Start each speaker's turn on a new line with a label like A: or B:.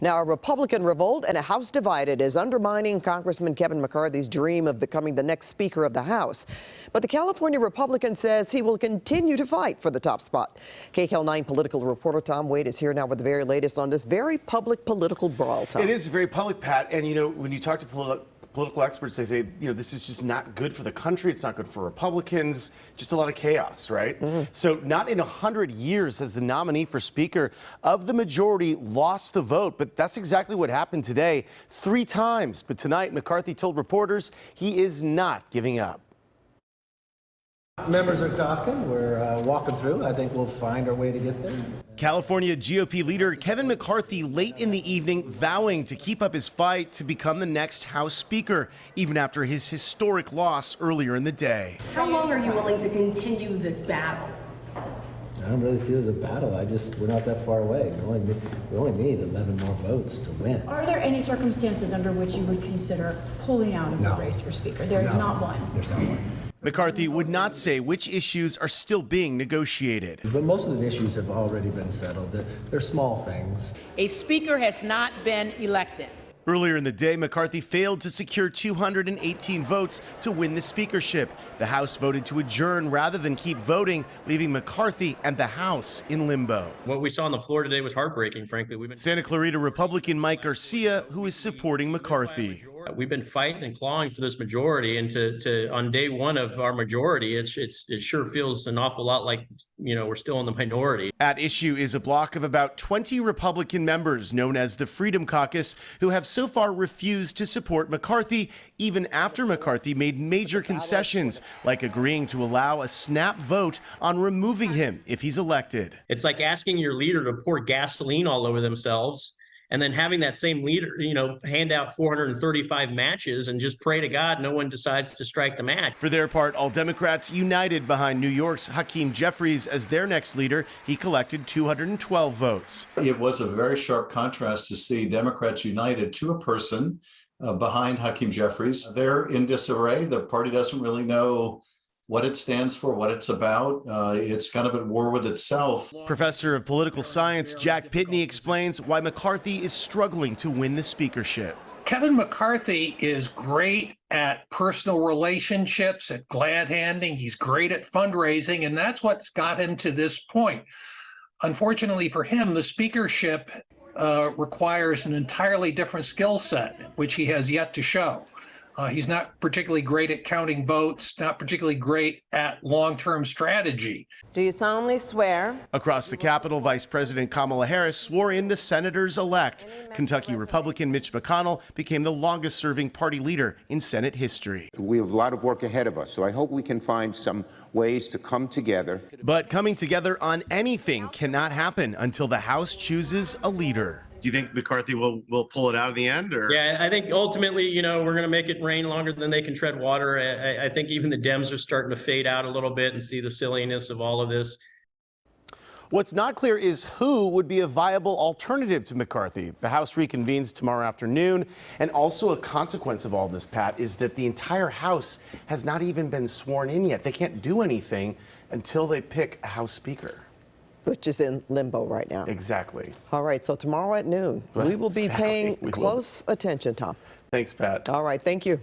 A: Now, a Republican revolt and a House divided is undermining Congressman Kevin McCarthy's dream of becoming the next Speaker of the House. But the California Republican says he will continue to fight for the top spot. KCAL 9 political reporter Tom Wade is here now with the very latest on this very public political brawl, Tom.
B: It is very public, Pat. And, you know, when you talk to political experts, they say, you know, this is just not good for the country. It's not good for Republicans. Just a lot of chaos, right? So not in 100 years has the nominee for Speaker of the majority lost the vote. But that's exactly what happened today, 3 times. But tonight, McCarthy told reporters he is not giving up.
C: Members are talking. We're walking through. I think we'll find our way to get there.
B: California GOP leader Kevin McCarthy late in the evening vowing to keep up his fight to become the next House Speaker, even after his historic loss earlier in the day.
D: How long are you willing to continue this battle?
C: I don't really see the battle. We're not that far away. We only need 11 more votes to win.
E: Are there any circumstances under which you would consider pulling out of the race for Speaker? There is not one.
C: There's not one.
B: McCarthy would not say which issues are still being negotiated.
C: But most of the issues have already been settled. They're small things.
F: A speaker has not been elected.
B: Earlier in the day, McCarthy failed to secure 218 votes to win the speakership. The House voted to adjourn rather than keep voting, leaving McCarthy and the House in limbo.
G: What we saw on the floor today was heartbreaking, frankly.
B: Santa Clarita Republican Mike Garcia, who is supporting McCarthy.
G: We've been fighting and clawing for this majority, and to on day one of our majority, it sure feels an awful lot like, you know, we're still in the minority.
B: At issue is a bloc of about 20 Republican members known as the Freedom Caucus, who have so far refused to support McCarthy, even after McCarthy made major concessions, like agreeing to allow a snap vote on removing him if he's elected.
G: It's like asking your leader to pour gasoline all over themselves, and then having that same leader, you know, hand out 435 matches and just pray to God no one decides to strike the match.
B: For their part, all Democrats united behind New York's Hakeem Jeffries as their next leader. He collected 212 votes.
H: It was a very sharp contrast to see Democrats united to a person behind Hakeem Jeffries. They're in disarray. The party doesn't really know what it stands for, what it's about. It's kind of at war with itself.
B: Professor of political science Jack Pitney explains why McCarthy is struggling to win the speakership.
I: Kevin McCarthy is great at personal relationships, at glad handing. He's great at fundraising, and that's what's got him to this point. Unfortunately for him, the speakership requires an entirely different skill set, which he has yet to show. He's not particularly great at counting votes, not particularly great at long-term strategy.
A: Do you solemnly swear?
B: Across the Capitol, Vice President Kamala Harris swore in the senators-elect. Kentucky Republican Mitch McConnell became the longest-serving party leader in Senate history.
J: We have a lot of work ahead of us, so I hope we can find some ways to come together.
B: But coming together on anything cannot happen until the House chooses a leader. Do you think McCarthy will pull it out in the end? Or?
G: Yeah, I think ultimately, you know, we're going to make it rain longer than they can tread water. I think even the Dems are starting to fade out a little bit and see the silliness of all of this.
B: What's not clear is who would be a viable alternative to McCarthy. The House reconvenes tomorrow afternoon. And also a consequence of all this, Pat, is that the entire House has not even been sworn in yet. They can't do anything until they pick a House Speaker,
A: Which is in limbo right now.
B: Exactly.
A: All right, so tomorrow at noon, we will be paying close attention, Tom.
B: Thanks, Pat.
A: All right, thank you.